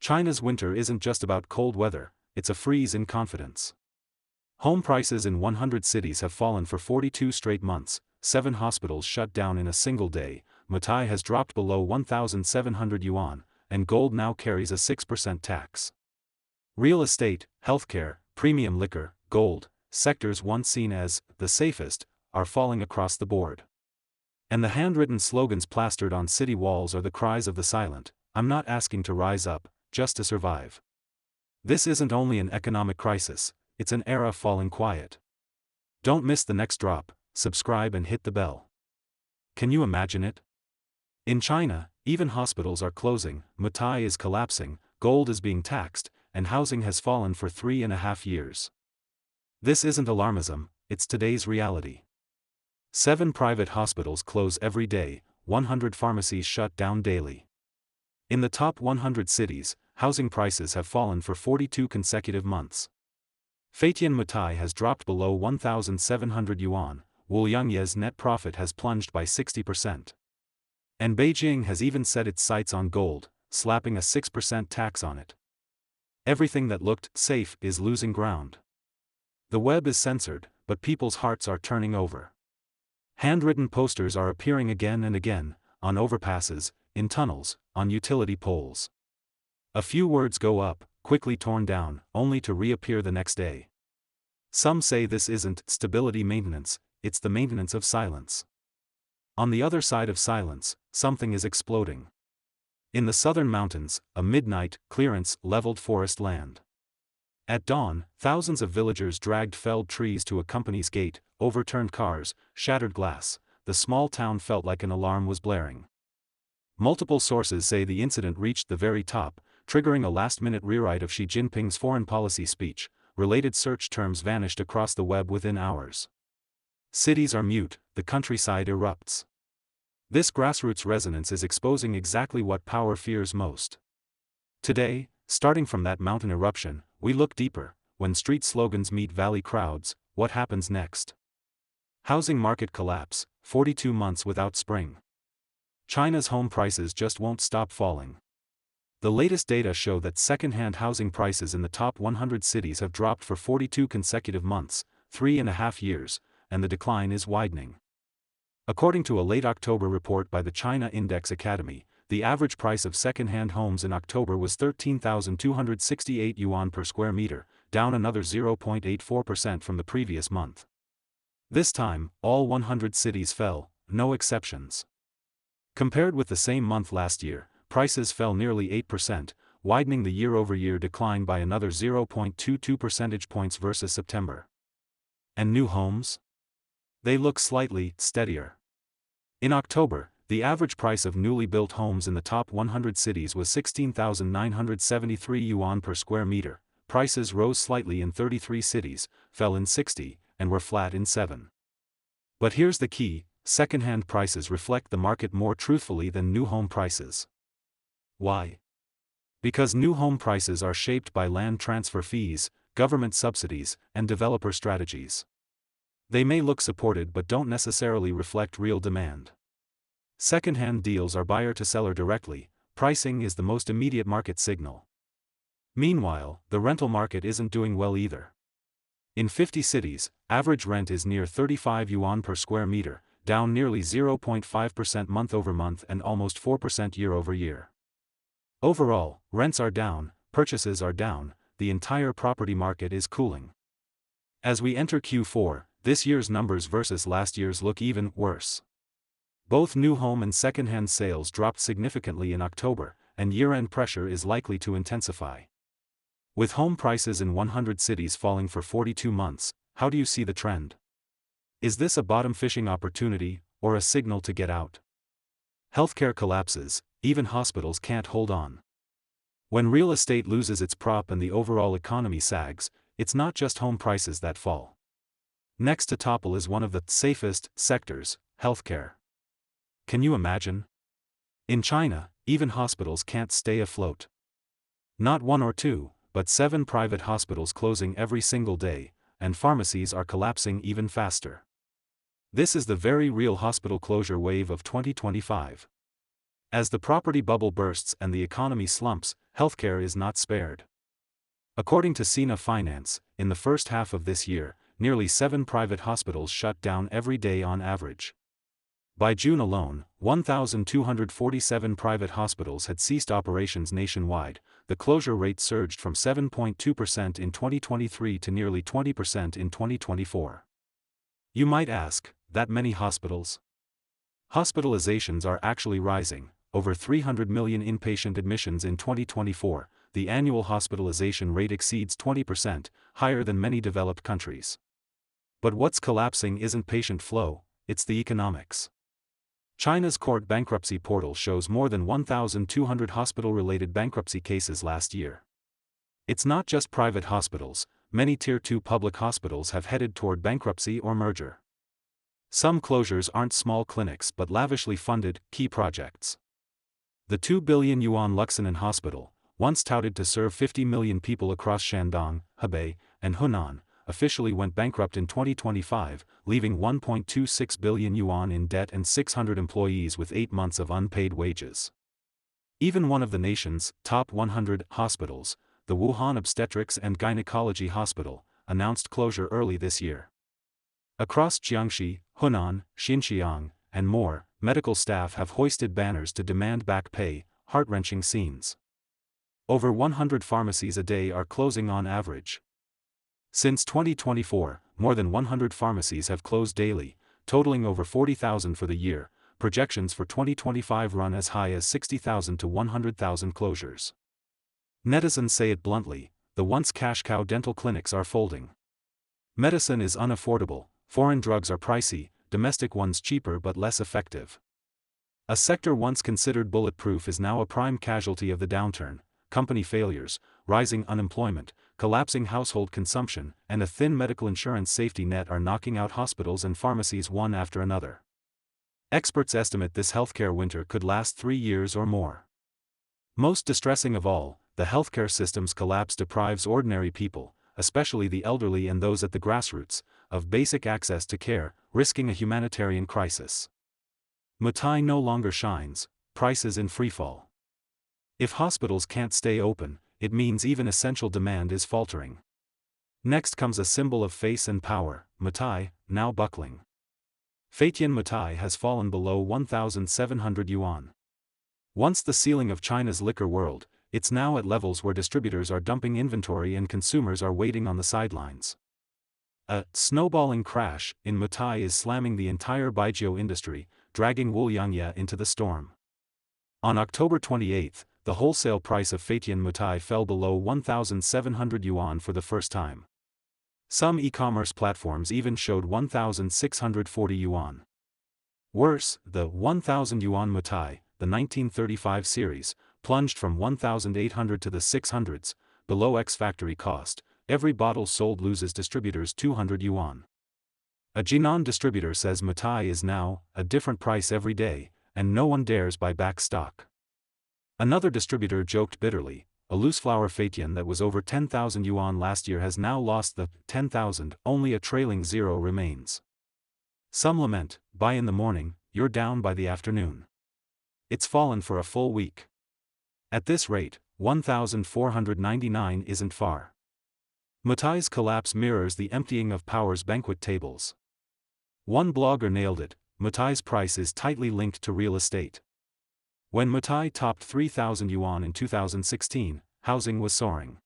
China's winter isn't just about cold weather, it's a freeze in confidence. Home prices in 100 cities have fallen for 42 straight months, 7 hospitals shut down in a single day, Moutai has dropped below 1,700 yuan, and gold now carries a 6% tax. Real estate, healthcare, premium liquor, gold, sectors once seen as the safest, are falling across the board. And the handwritten slogans plastered on city walls are the cries of the silent, "I'm not asking to rise up, just to survive." This isn't only an economic crisis, it's an era falling quiet. Don't miss the next drop, subscribe and hit the bell. Can you imagine it? In China, even hospitals are closing, Moutai is collapsing, gold is being taxed, and housing has fallen for 3.5 years. This isn't alarmism, it's today's reality. 7 private hospitals close every day, 100 pharmacies shut down daily. In the top 100 cities, housing prices have fallen for 42 consecutive months. Feitian Moutai has dropped below 1,700 yuan, Wuliangye's net profit has plunged by 60%. And Beijing has even set its sights on gold, slapping a 6% tax on it. Everything that looked safe is losing ground. The web is censored, but people's hearts are turning over. Handwritten posters are appearing again and again, on overpasses, in tunnels, on utility poles. A few words go up, quickly torn down, only to reappear the next day. Some say this isn't stability maintenance, it's the maintenance of silence. On the other side of silence, something is exploding. In the southern mountains, a midnight clearance leveled forest land. At dawn, thousands of villagers dragged felled trees to a company's gate, overturned cars, shattered glass. The small town felt like an alarm was blaring. Multiple sources say the incident reached the very top, triggering a last-minute rewrite of Xi Jinping's foreign policy speech. Related search terms vanished across the web within hours. Cities are mute, the countryside erupts. This grassroots resonance is exposing exactly what power fears most. Today, starting from that mountain eruption, we look deeper. When street slogans meet valley crowds, what happens next? Housing market collapse, 42 months without spring. China's home prices just won't stop falling. The latest data show that second-hand housing prices in the top 100 cities have dropped for 42 consecutive months, 3.5 years, and the decline is widening. According to a late October report by the China Index Academy, the average price of second-hand homes in October was 13,268 yuan per square meter, down another 0.84% from the previous month. This time, all 100 cities fell, no exceptions. Compared with the same month last year, prices fell nearly 8%, widening the year-over-year decline by another 0.22 percentage points versus September. And new homes? They look slightly steadier. In October, the average price of newly built homes in the top 100 cities was 16,973 yuan per square meter. Prices rose slightly in 33 cities, fell in 60, and were flat in 7. But here's the key: second-hand prices reflect the market more truthfully than new home prices. Why? Because new home prices are shaped by land transfer fees, government subsidies, and developer strategies. They may look supported but don't necessarily reflect real demand. Second-hand deals are buyer-to-seller directly, pricing is the most immediate market signal. Meanwhile, the rental market isn't doing well either. In 50 cities, average rent is near 35 yuan per square meter, down nearly 0.5% month-over-month and almost 4% year-over-year. Overall, rents are down, purchases are down, the entire property market is cooling. As we enter Q4, this year's numbers versus last year's look even worse. Both new home and second-hand sales dropped significantly in October, and year-end pressure is likely to intensify. With home prices in 100 cities falling for 42 months, how do you see the trend? Is this a bottom-fishing opportunity, or a signal to get out? Healthcare collapses, even hospitals can't hold on. When real estate loses its prop and the overall economy sags, it's not just home prices that fall. Next to topple is one of the safest sectors, healthcare. Can you imagine? In China, even hospitals can't stay afloat. Not 1 or 2, but 7 private hospitals closing every single day, and pharmacies are collapsing even faster. This is the very real hospital closure wave of 2025. As the property bubble bursts and the economy slumps, healthcare is not spared. According to Sina Finance, in the first half of this year, nearly 7 private hospitals shut down every day on average. By June alone, 1,247 private hospitals had ceased operations nationwide. The closure rate surged from 7.2% in 2023 to nearly 20% in 2024. You might ask, that many hospitals? Hospitalizations are actually rising, over 300 million inpatient admissions in 2024, the annual hospitalization rate exceeds 20%, higher than many developed countries. But what's collapsing isn't patient flow, it's the economics. China's court bankruptcy portal shows more than 1,200 hospital-related bankruptcy cases last year. It's not just private hospitals, many Tier 2 public hospitals have headed toward bankruptcy or merger. Some closures aren't small clinics but lavishly funded, key projects. The 2 billion yuan Luxinan Hospital, once touted to serve 50 million people across Shandong, Hebei, and Hunan, officially went bankrupt in 2025, leaving 1.26 billion yuan in debt and 600 employees with 8 months of unpaid wages. Even one of the nation's top 100 hospitals, the Wuhan Obstetrics and Gynecology Hospital, announced closure early this year. Across Jiangxi, Hunan, Xinjiang, and more, medical staff have hoisted banners to demand back pay, heart-wrenching scenes. Over 100 pharmacies a day are closing on average. Since 2024, more than 100 pharmacies have closed daily, totaling over 40,000 for the year. Projections for 2025 run as high as 60,000 to 100,000 closures. Netizens say it bluntly, the once cash cow dental clinics are folding. Medicine is unaffordable, foreign drugs are pricey, domestic ones cheaper but less effective. A sector once considered bulletproof is now a prime casualty of the downturn. Company failures, rising unemployment, collapsing household consumption, and a thin medical insurance safety net are knocking out hospitals and pharmacies one after another. Experts estimate this healthcare winter could last 3 years or more. Most distressing of all, the healthcare system's collapse deprives ordinary people, especially the elderly and those at the grassroots, of basic access to care, risking a humanitarian crisis. Moutai no longer shines, prices in freefall. If hospitals can't stay open, it means even essential demand is faltering. Next comes a symbol of face and power, Moutai, now buckling. Feitian Moutai has fallen below 1,700 yuan. Once the ceiling of China's liquor world, it's now at levels where distributors are dumping inventory and consumers are waiting on the sidelines. A snowballing crash in Moutai is slamming the entire baijiu industry, dragging Wuliangye into the storm. On October 28, the wholesale price of Feitian Moutai fell below 1,700 yuan for the first time. Some e-commerce platforms even showed 1,640 yuan. Worse, the 1,000 yuan Moutai, the 1935 series, plunged from 1,800 to the 600s, below ex-factory cost. Every bottle sold loses distributors 200 yuan. A Jinan distributor says Moutai is now a different price every day, and no one dares buy back stock. Another distributor joked bitterly, a loose flour Feitian that was over 10,000 yuan last year has now lost the 10,000, only a trailing zero remains. Some lament, buy in the morning, you're down by the afternoon. It's fallen for a full week. At this rate, 1,499 isn't far. Moutai's collapse mirrors the emptying of power's banquet tables. One blogger nailed it, Moutai's price is tightly linked to real estate. When Moutai topped 3,000 yuan in 2016, housing was soaring.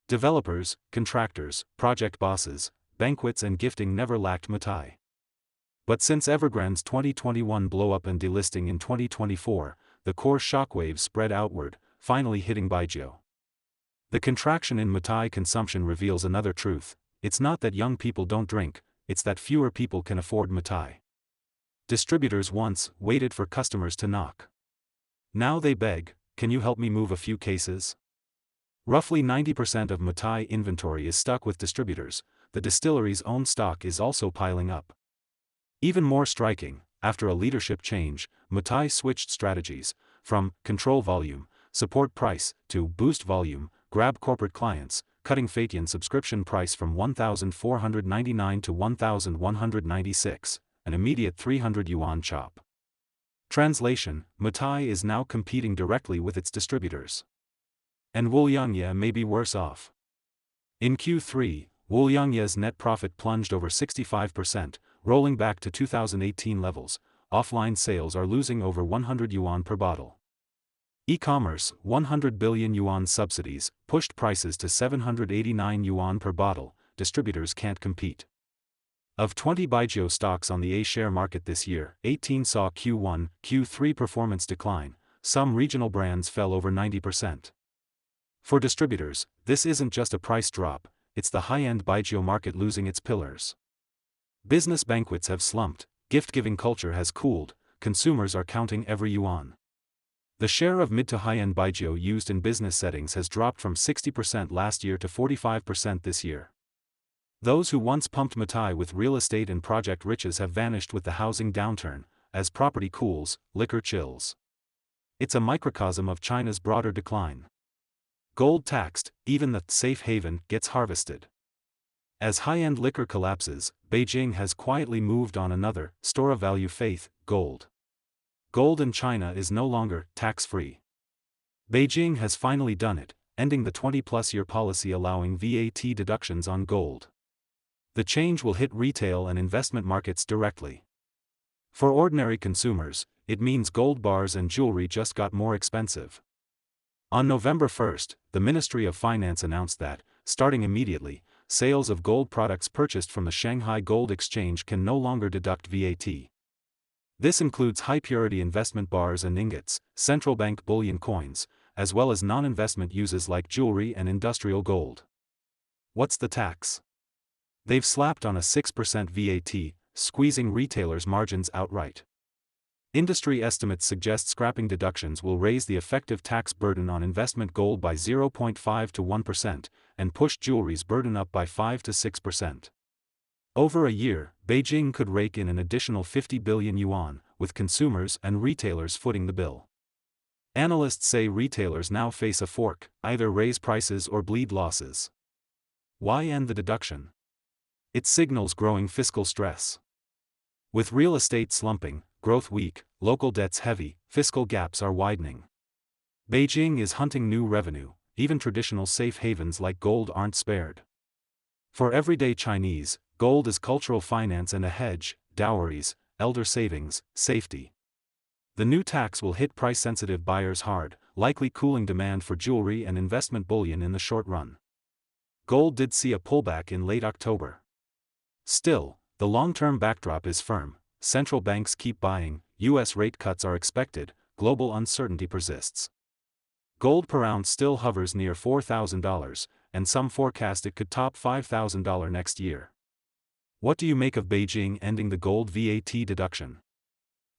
Developers, contractors, project bosses, banquets and gifting never lacked Moutai. But since Evergrande's 2021 blow-up and delisting in 2024, the core shockwave spread outward, finally hitting baijiu. The contraction in Moutai consumption reveals another truth: it's not that young people don't drink, it's that fewer people can afford Moutai. Distributors once waited for customers to knock. Now they beg, can you help me move a few cases? Roughly 90% of Moutai inventory is stuck with distributors, the distillery's own stock is also piling up. Even more striking, after a leadership change, Moutai switched strategies, from control volume, support price, to boost volume, grab corporate clients, cutting Feitian subscription price from 1,499 to 1,196, an immediate 300 yuan chop. Translation: Moutai is now competing directly with its distributors. And Wuliangye may be worse off. In Q3, Wuliangye's net profit plunged over 65%, rolling back to 2018 levels. Offline sales are losing over 100 yuan per bottle. E-commerce, 100 billion yuan subsidies, pushed prices to 789 yuan per bottle. Distributors can't compete. Of 20 Baijiu stocks on the A-share market this year, 18 saw Q1, Q3 performance decline. Some regional brands fell over 90%. For distributors, this isn't just a price drop, it's the high-end Baijiu market losing its pillars. Business banquets have slumped, gift-giving culture has cooled, consumers are counting every yuan. The share of mid to high-end Baijiu used in business settings has dropped from 60% last year to 45% this year. Those who once pumped Moutai with real estate and project riches have vanished with the housing downturn. As property cools, liquor chills. It's a microcosm of China's broader decline. Gold taxed, even the safe haven gets harvested. As high-end liquor collapses, Beijing has quietly moved on another store of value faith, gold. Gold in China is no longer tax-free. Beijing has finally done it, ending the 20-plus-year policy allowing VAT deductions on gold. The change will hit retail and investment markets directly. For ordinary consumers, it means gold bars and jewelry just got more expensive. On November 1st, the Ministry of Finance announced that, starting immediately, sales of gold products purchased from the Shanghai Gold Exchange can no longer deduct VAT. This includes high-purity investment bars and ingots, central bank bullion coins, as well as non-investment uses like jewelry and industrial gold. What's the tax? They've slapped on a 6% VAT, squeezing retailers' margins outright. Industry estimates suggest scrapping deductions will raise the effective tax burden on investment gold by 0.5 to 1%, and push jewelry's burden up by 5 to 6%. Over a year, Beijing could rake in an additional 50 billion yuan, with consumers and retailers footing the bill. Analysts say retailers now face a fork, either raise prices or bleed losses. Why end the deduction? It signals growing fiscal stress. With real estate slumping, growth weak, local debts heavy, fiscal gaps are widening. Beijing is hunting new revenue, even traditional safe havens like gold aren't spared. For everyday Chinese, gold is cultural finance and a hedge, dowries, elder savings, safety. The new tax will hit price-sensitive buyers hard, likely cooling demand for jewelry and investment bullion in the short run. Gold did see a pullback in late October. Still, the long-term backdrop is firm. Central banks keep buying, U.S. rate cuts are expected, global uncertainty persists. Gold per ounce still hovers near $4,000, and some forecast it could top $5,000 next year. What do you make of Beijing ending the gold VAT deduction?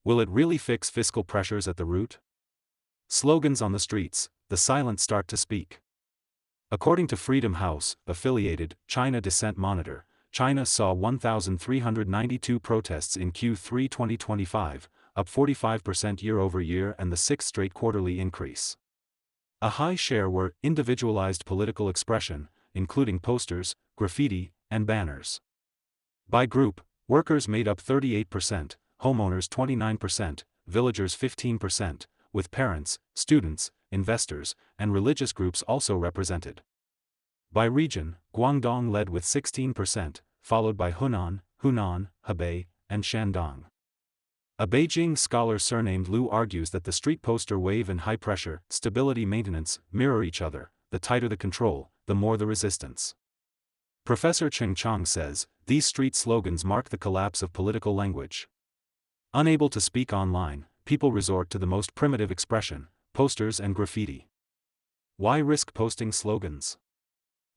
Will it really fix fiscal pressures at the root? Slogans on the streets, the silent start to speak. According to Freedom House-affiliated China Dissent Monitor, China saw 1,392 protests in Q3 2025, up 45% year-over-year and the sixth straight quarterly increase. A high share were individualized political expression, including posters, graffiti, and banners. By group, workers made up 38%, homeowners 29%, villagers 15%, with parents, students, investors, and religious groups also represented. By region, Guangdong led with 16%, followed by Hunan, Hebei, and Shandong. A Beijing scholar surnamed Liu argues that the street poster wave and high-pressure stability maintenance mirror each other. The tighter the control, the more the resistance. Professor Cheng Chang says, these street slogans mark the collapse of political language. Unable to speak online, people resort to the most primitive expression, posters and graffiti. Why risk posting slogans?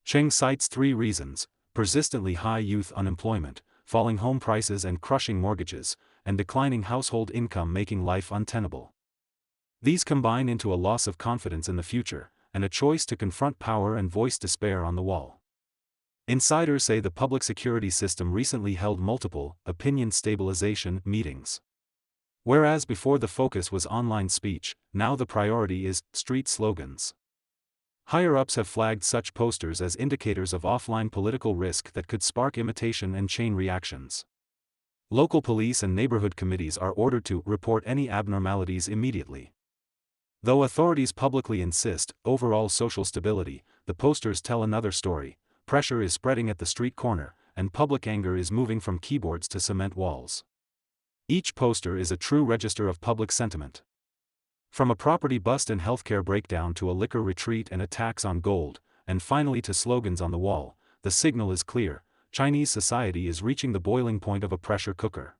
Cheng cites three reasons: persistently high youth unemployment, falling home prices and crushing mortgages, and declining household income making life untenable. These combine into a loss of confidence in the future, and a choice to confront power and voice despair on the wall. Insiders say the public security system recently held multiple opinion stabilization meetings. Whereas before the focus was online speech, now the priority is street slogans. Higher-ups have flagged such posters as indicators of offline political risk that could spark imitation and chain reactions. Local police and neighborhood committees are ordered to report any abnormalities immediately. Though authorities publicly insist overall social stability, the posters tell another story. Pressure is spreading at the street corner, and public anger is moving from keyboards to cement walls. Each poster is a true register of public sentiment. From a property bust and healthcare breakdown to a liquor retreat and attacks on gold, and finally to slogans on the wall, the signal is clear: Chinese society is reaching the boiling point of a pressure cooker.